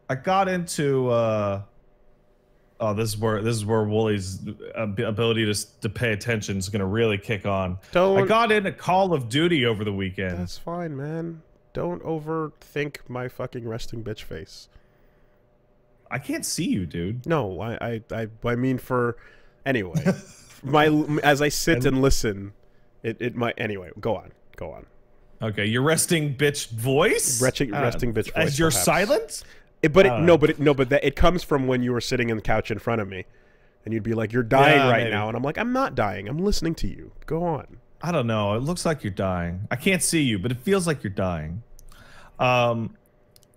I got into oh, this is where Woolie's ability to pay attention is gonna really kick on. I Don't. got into Call of Duty over the weekend. That's fine, man. Don't overthink my fucking resting bitch face. I can't see you, dude. No, I mean for anyway. As I sit and listen, it might anyway. Go on. Okay, your resting bitch voice. Resting bitch voice. As your silence. But it comes from when you were sitting on the couch in front of me, and you'd be like, "You're dying right now," and I'm like, "I'm not dying. I'm listening to you. Go on." I don't know. It looks like you're dying. I can't see you, but it feels like you're dying.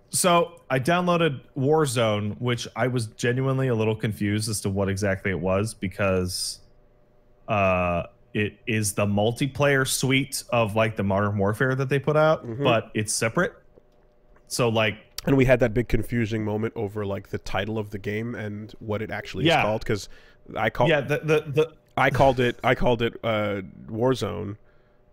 So I downloaded Warzone, which I was genuinely a little confused as to what exactly it was because it is the multiplayer suite of like the Modern Warfare that they put out, but it's separate. So like. And we had that big confusing moment over like the title of the game and what it actually is called, because I called I called it Warzone,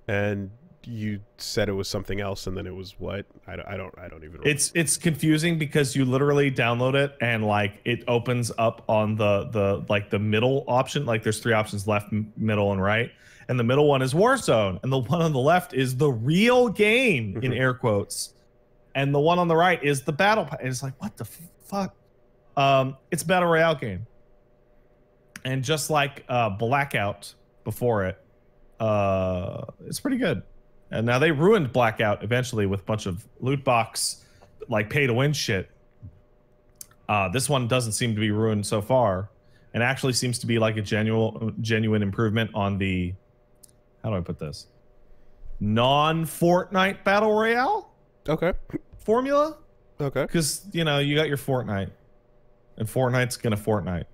and you said it was something else, and then it was what? I don't even remember. It's confusing because you literally download it and like it opens up on the middle option. Like there's 3 options: left, middle, and right. And the middle one is Warzone, and the one on the left is the real game in air quotes. And the one on the right is the battle. And it's like, what the fuck? It's a battle royale game. And just like Blackout before it, it's pretty good. And now they ruined Blackout eventually with a bunch of loot box, like pay to win shit. This one doesn't seem to be ruined so far, and actually seems to be like a genuine improvement on the, how do I put this? Non-Fortnite battle royale. Okay. Formula? Okay. Because, you know, you got your Fortnite. And Fortnite's gonna Fortnite.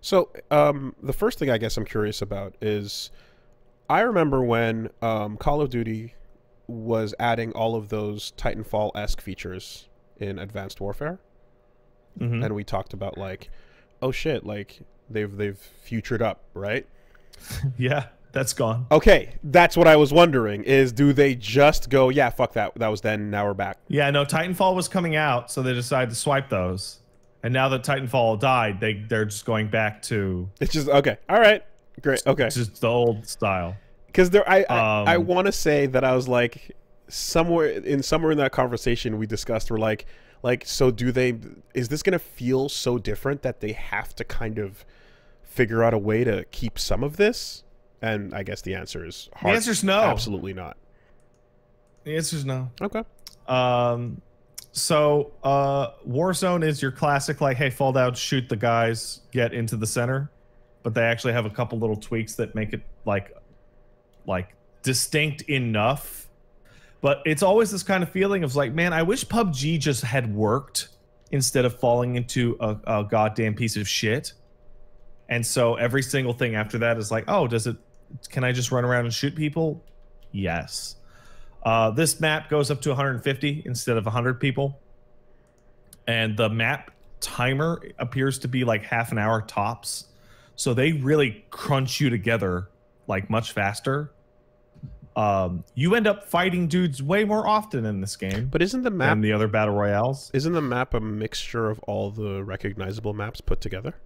So, the first thing I guess I'm curious about is, I remember when Call of Duty was adding all of those Titanfall-esque features in Advanced Warfare. And we talked about like, oh shit, like they've futured up, right? Yeah. That's gone. Okay, that's what I was wondering, is do they just go, yeah, fuck that, that was then, now we're back? Yeah, no, Titanfall was coming out, so they decided to swipe those. And now that Titanfall died, they're just going back to... It's just, okay, all right, great, okay. It's just the old style. Because I want to say that I was like, somewhere in that conversation we discussed, we're like, so do they, is this going to feel so different that they have to kind of figure out a way to keep some of this? And I guess the answer is hard. The answer's no. Absolutely not. The answer's no. Okay. So Warzone is your classic, like, hey, fall down, shoot the guys, get into the center. But they actually have a couple little tweaks that make it like distinct enough. But it's always this kind of feeling of like, man, I wish PUBG just had worked instead of falling into a goddamn piece of shit. And so every single thing after that is like, oh, can I just run around and shoot people? Yes. This map goes up to 150 instead of 100 people. And the map timer appears to be like half an hour tops. So they really crunch you together like much faster. You end up fighting dudes way more often in this game. But isn't the map than the other battle royales? Isn't the map a mixture of all the recognizable maps put together?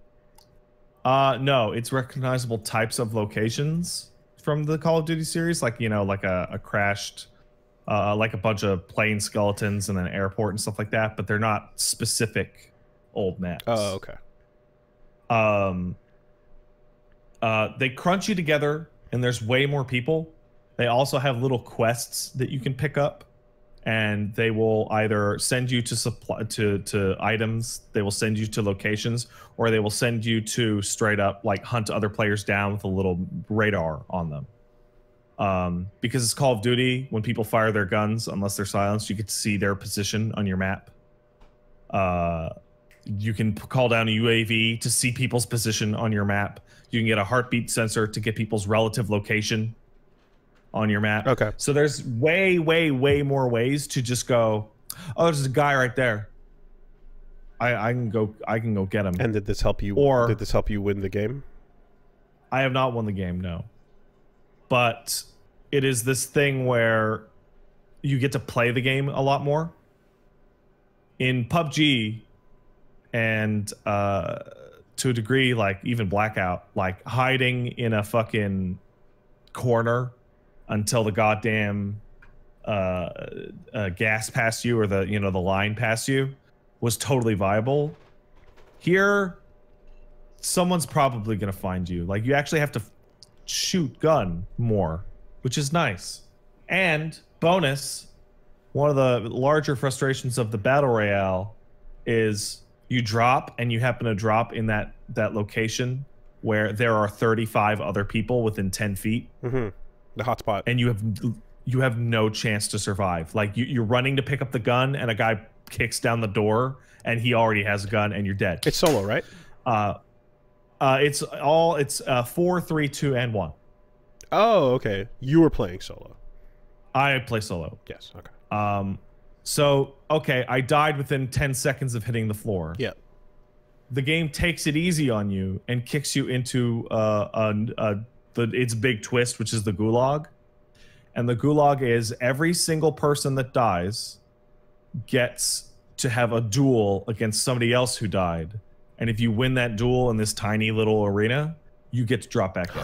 No, it's recognizable types of locations from the Call of Duty series, like, you know, like a crashed, like a bunch of plane skeletons and an airport and stuff like that, but they're not specific old maps. Oh, okay. They crunch you together, and there's way more people. They also have little quests that you can pick up, and they will either send you to items, they will send you to locations, or they will send you to straight up like hunt other players down with a little radar on them. Because it's Call of Duty, when people fire their guns, unless they're silenced, you get to see their position on your map. You can call down a UAV to see people's position on your map. You can get a heartbeat sensor to get people's relative location on your map. Okay. So there's way, way, way more ways to just go, oh, there's a guy right there. I can go get him. And did this help you win the game? I have not won the game, no. But it is this thing where you get to play the game a lot more. In PUBG, and to a degree, like even Blackout, like hiding in a fucking corner until the goddamn gas past you, or the the line past you, was totally viable. Here, someone's probably gonna find you. Like, you actually have to shoot gun more, which is nice. And bonus, one of the larger frustrations of the battle royale is you drop, and you happen to drop in that location where there are 35 other people within 10 feet. Mm-hmm. The hotspot. And you have no chance to survive. Like, you're running to pick up the gun, and a guy kicks down the door, and he already has a gun, and you're dead. It's solo, right? It's 4, 3, 2, and 1. Oh, okay. You were playing solo. I play solo. Yes. Okay. So, okay, I died within 10 seconds of hitting the floor. Yeah. The game takes it easy on you and kicks you into its big twist, which is the Gulag. And the Gulag is every single person that dies gets to have a duel against somebody else who died. And if you win that duel in this tiny little arena, you get to drop back in.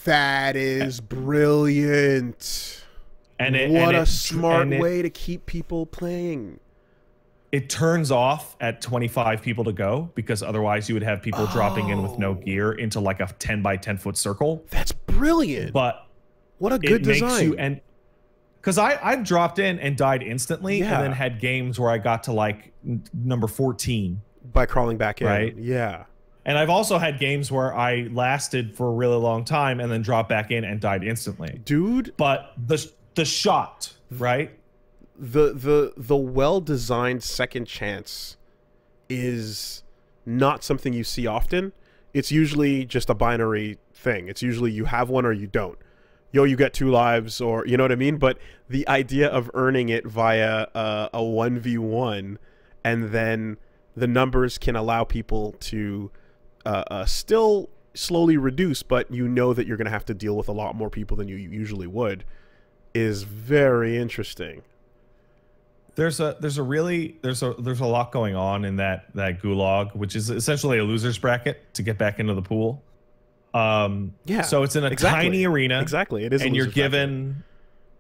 That is brilliant. What a smart way to keep people playing. It turns off at 25 people to go, because otherwise you would have people dropping in with no gear into like a 10 by 10 foot circle. That's brilliant. But what a good design. And because I've dropped in and died instantly, and then had games where I got to like number 14 by crawling back in. Right? Yeah. And I've also had games where I lasted for a really long time and then dropped back in and died instantly. Dude. But the shot, right? The well-designed second chance is not something you see often. It's usually just a binary thing. It's usually you have one or you don't. Yo, you get 2 lives, or you know what I mean? But the idea of earning it via a 1v1, and then the numbers can allow people to still slowly reduce, but you know that you're going to have to deal with a lot more people than you usually would, is very interesting. There's a lot going on in that Gulag, which is essentially a loser's bracket to get back into the pool. Yeah. So it's in a tiny arena. Exactly. It is, and you're given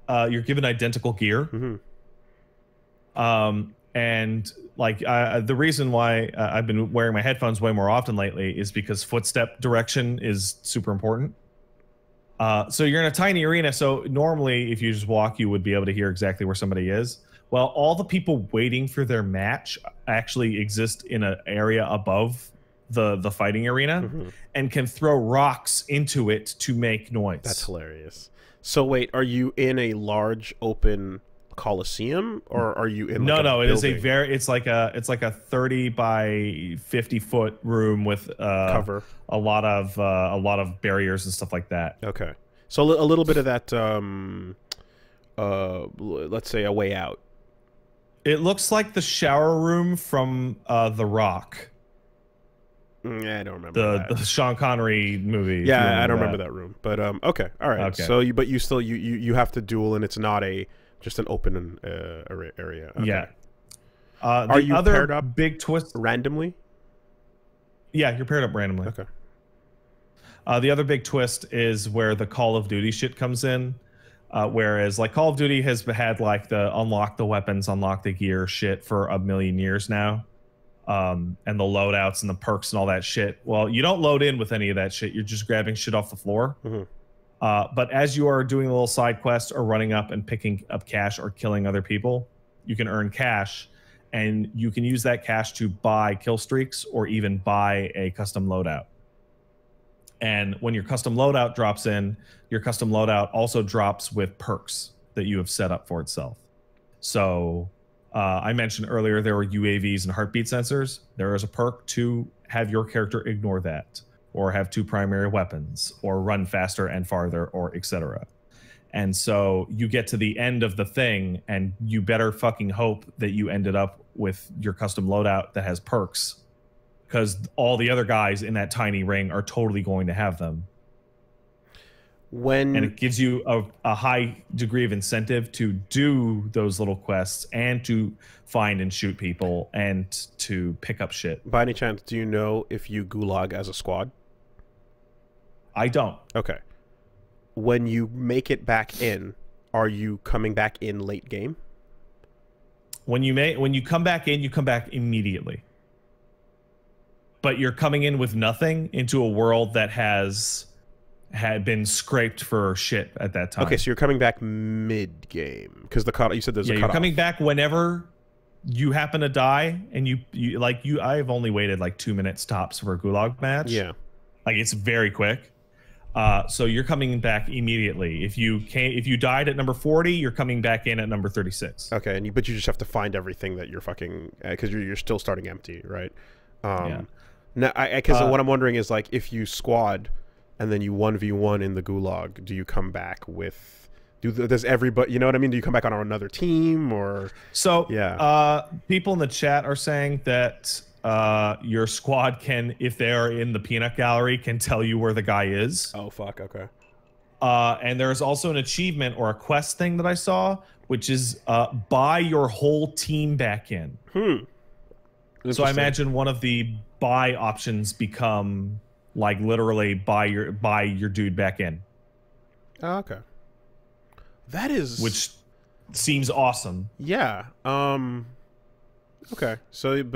identical gear. Mm-hmm. And like the reason why I've been wearing my headphones way more often lately is because footstep direction is super important. So you're in a tiny arena. So normally, if you just walk, you would be able to hear exactly where somebody is. Well, all the people waiting for their match actually exist in an area above the fighting arena, and can throw rocks into it to make noise. That's hilarious. So wait, are you in a large open coliseum, or are you in like it is it's like a 30 by 50 foot room with cover, a lot of barriers and stuff like that. Okay, so a little bit of that let's say a way out. It looks like the shower room from The Rock. I don't remember the Sean Connery movie. Yeah, I don't remember that room. But okay, all right. Okay. So you still have to duel, and it's not just an open area. Okay. Yeah. Are you other paired up big twist randomly? Yeah, you're paired up randomly. Okay. The other big twist is where the Call of Duty shit comes in. Whereas like Call of Duty has had like the unlock the weapons, unlock the gear shit for a million years now. And the loadouts and the perks and all that shit. Well, you don't load in with any of that shit. You're just grabbing shit off the floor. But as you are doing a little side quest or running up and picking up cash or killing other people, you can earn cash, and you can use that cash to buy kill streaks or even buy a custom loadout. And when your custom loadout drops in, your custom loadout also drops with perks that you have set up for itself. So I mentioned earlier there were UAVs and heartbeat sensors. There is a perk to have your character ignore that, or have 2 primary weapons, or run faster and farther, or etc. And so you get to the end of the thing, and you better fucking hope that you ended up with your custom loadout that has perks, because all the other guys in that tiny ring are totally going to have them. When and it gives you a high degree of incentive to do those little quests and to find and shoot people and to pick up shit. by any chance, do you know if you gulag as a squad? I don't. Okay. When you make it back in, are you coming back in late game? When you come back in, you come back immediately. But you're coming in with nothing into a world that had been scraped for shit at that time. Okay, so you're coming back mid game because you said there's a you're cutoff. coming back whenever you happen to die, and I've only waited like 2 minutes tops for a Gulag match. Yeah, like it's very quick. So you're coming back immediately. If you died at number 40, you're coming back in at number 36. Okay, but you just have to find everything that you're fucking because you're still starting empty, right? Yeah. Now, because what I'm wondering is like if you squad and then you 1v1 in the Gulag, do you come back with? Does everybody? You know what I mean? Do you come back on another team or? So yeah. People in the chat are saying that your squad can, if they are in the peanut gallery, can tell you where the guy is. Oh fuck! Okay. And there's also an achievement or a quest thing that I saw, which is buy your whole team back in. So I imagine one of the buy options become like literally buy your dude back in. Oh, okay. That is, which seems awesome. Yeah. Okay. So you're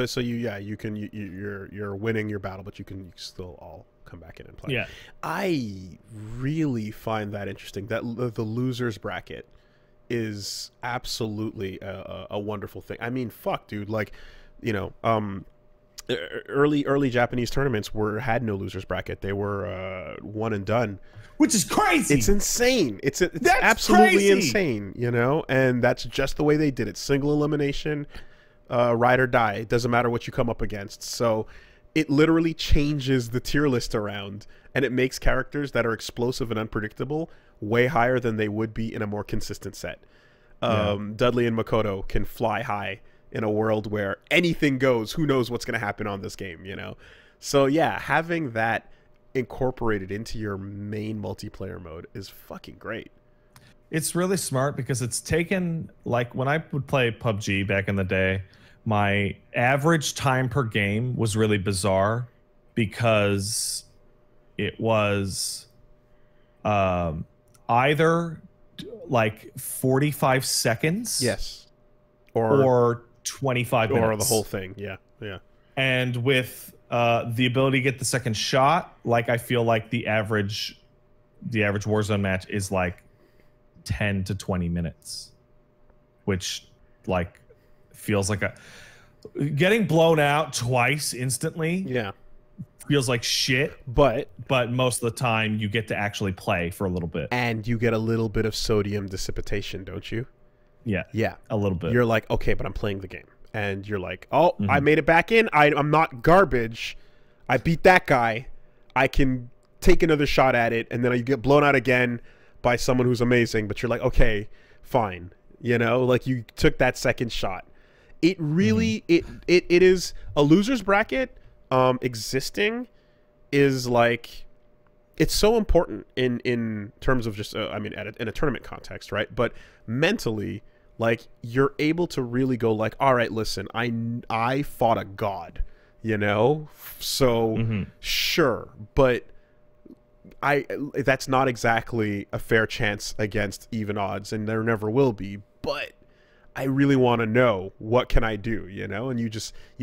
winning your battle, but you can still all come back in and play. Yeah. I really find that interesting. That the losers bracket is absolutely a wonderful thing. I mean, fuck, dude. Like, you know, early Japanese tournaments had no losers bracket. They were one and done, which is crazy. It's insane. It's absolutely insane, you know. And that's just the way they did it. Single elimination, ride or die. It doesn't matter what you come up against. So it literally changes the tier list around, and it makes characters that are explosive and unpredictable way higher than they would be in a more consistent set. Dudley and Makoto can fly high in a world where anything goes. Who knows what's going to happen on this game, you know? So yeah, having that incorporated into your main multiplayer mode is fucking great. It's really smart because it's taken, like when I would play PUBG back in the day, my average time per game was really bizarre because it was either like 45 seconds. Yes. Or 25 minutes. Or the whole thing. Yeah. Yeah. And with the ability to get the second shot, like I feel like the average Warzone match is like 10 to 20 minutes, which like feels like getting blown out twice instantly. Yeah. Feels like shit, but most of the time you get to actually play for a little bit. And you get a little bit of sodium dissipation, don't you? Yeah. Yeah. A little bit. You're like, okay, but I'm playing the game. And you're like, oh, I made it back in. I'm not garbage. I beat that guy. I can take another shot at it. And then you get blown out again by someone who's amazing. But you're like, okay, fine. You know, like you took that second shot. It really, it is a loser's bracket existing is like, it's so important in terms of just, I mean, in a tournament context, right? But mentally, like, you're able to really go like, all right, listen, I fought a god, you know? So, sure, but that's not exactly a fair chance against even odds, and there never will be, but I really want to know, what can I do, you know? And you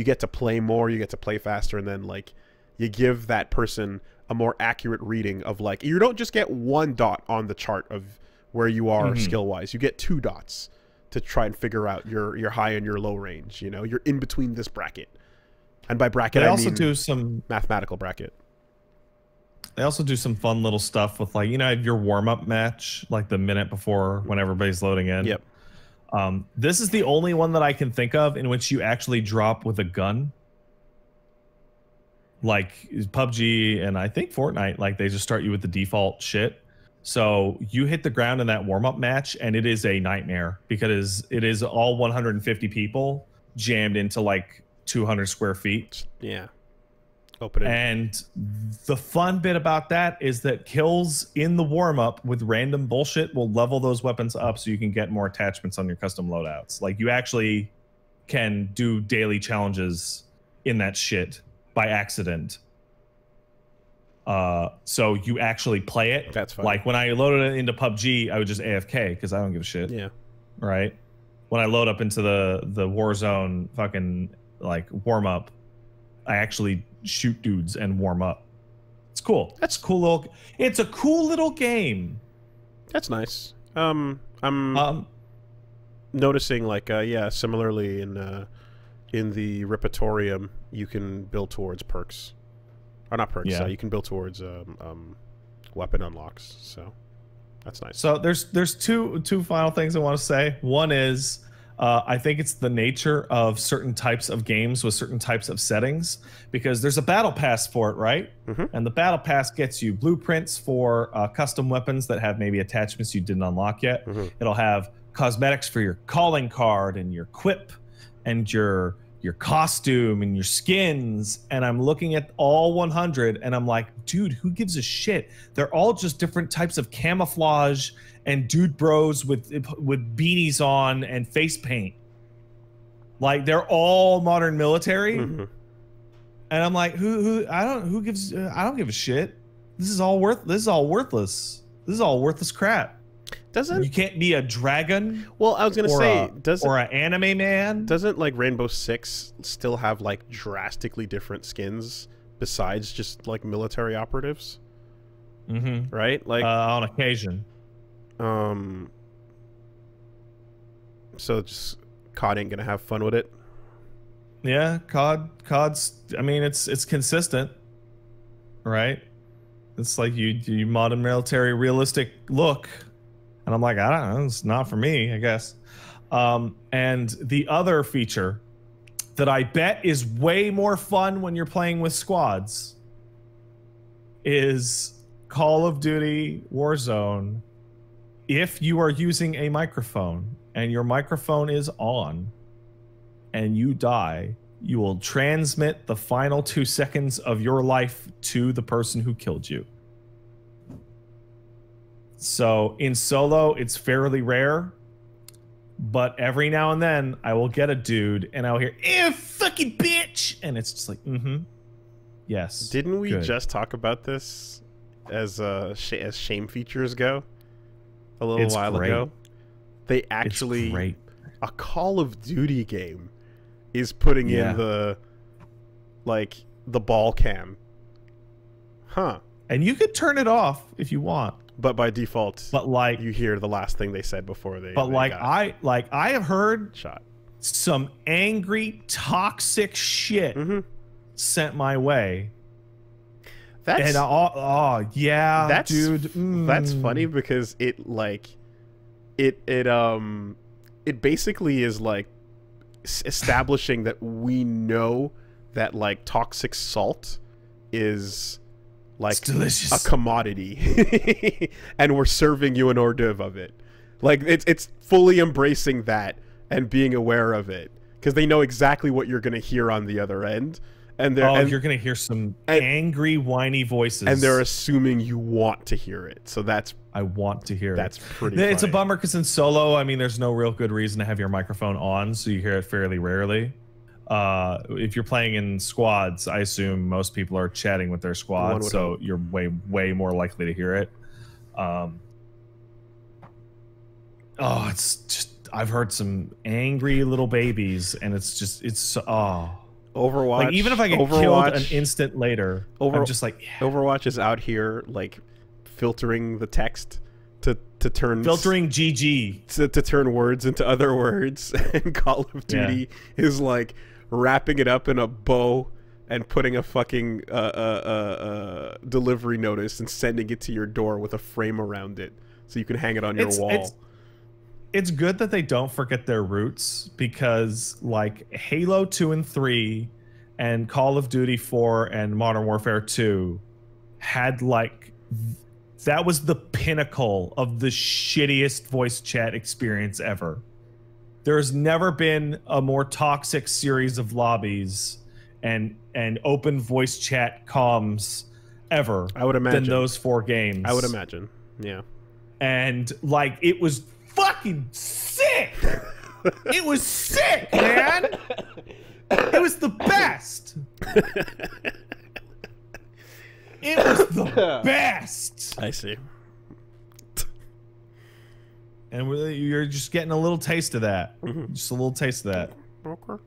get to play more, you get to play faster, and then, like, you give that person a more accurate reading of, like, you don't just get 1 dot on the chart of where you are skill-wise. You get 2 dots to try and figure out your high and your low range, you know? You're in between this bracket. And by bracket, I also mean do some mathematical bracket. They also do some fun little stuff with, like, you know, your warm-up match, like the minute before when everybody's loading in. Yep. This is the only one that I can think of in which you actually drop with a gun. Like PUBG and I think Fortnite, like they just start you with the default shit. So you hit the ground in that warm-up match and it is a nightmare because it is all 150 people jammed into like 200 square feet. Yeah. Open it. And the fun bit about that is that kills in the warm-up with random bullshit will level those weapons up so you can get more attachments on your custom loadouts. Like, you actually can do daily challenges in that shit by accident. So you actually play it. That's fine. Like, when I loaded it into PUBG, I would just AFK because I don't give a shit. Yeah. Right? When I load up into the Warzone fucking, like, warm-up, I actually shoot dudes and warm up. It's cool. That's cool little. It's a cool little game. That's nice. I'm noticing, like, yeah, similarly in the Repertorium, you can build towards perks, or not perks. Yeah. You can build towards weapon unlocks. So that's nice. So there's two final things I want to say. One is, I think it's the nature of certain types of games with certain types of settings, because there's a battle pass for it, right? And the battle pass gets you blueprints for custom weapons that have maybe attachments you didn't unlock yet. It'll have cosmetics for your calling card and your quip and your costume and your skins. And I'm looking at all 100 and I'm like, dude, who gives a shit? They're all just different types of camouflage and dude bros with beanies on and face paint. Like, they're all modern military. And I'm like, I don't give a shit. This is all worthless. This is all worthless crap. You can't be a dragon. Well, I was gonna say, or an anime man. Doesn't, like, Rainbow Six still have, like, drastically different skins besides just, like, military operatives? Right? Like, on occasion. So just COD ain't gonna have fun with it. Yeah, COD's. I mean, it's consistent, right? It's like you modern military realistic look, and I'm like, I don't know, it's not for me, I guess. And the other feature that I bet is way more fun when you're playing with squads is Call of Duty Warzone. If you are using a microphone and your microphone is on and you die, you will transmit the final 2 seconds of your life to the person who killed you. So in solo, it's fairly rare, but every now and then I will get a dude and I'll hear, "Eh, fucking bitch," and it's just like, yes. Didn't we just talk about this as shame features go? A little while ago, they actually, a Call of Duty game is putting in the ball cam, and you could turn it off if you want, but by default, like, you hear the last thing they said before they. But I have heard shot some angry, toxic shit sent my way. That's dude. That's funny because it basically is like establishing that we know that, like, toxic salt is like a commodity and we're serving you an hors d'oeuvre of it. Like, it's fully embracing that and being aware of it because they know exactly what you're going to hear on the other end. And you're gonna hear some angry, whiny voices, and they're assuming you want to hear it. So I want to hear it. That's pretty. It's a bummer because in solo, I mean, there's no real good reason to have your microphone on, so you hear it fairly rarely. If you're playing in squads, I assume most people are chatting with their squads, so you're way more likely to hear it. It's just, I've heard some angry little babies, and it's Overwatch. Like, even if I get killed an instant later, I'm just like, Overwatch is out here, like, filtering the text to turn GG to turn words into other words, and Call of Duty is like wrapping it up in a bow and putting a fucking delivery notice and sending it to your door with a frame around it so you can hang it on your wall. It's good that they don't forget their roots, because, like, Halo 2 and 3 and Call of Duty 4 and Modern Warfare 2 had, like, that was the pinnacle of the shittiest voice chat experience ever. There's never been a more toxic series of lobbies and open voice chat comms ever. I would imagine than those 4 games. I would imagine. Yeah. And like it was fucking sick. It was sick, man. It was the best. It was the best. I see. And you're just getting a little taste of that. Just a little taste of that. Okay.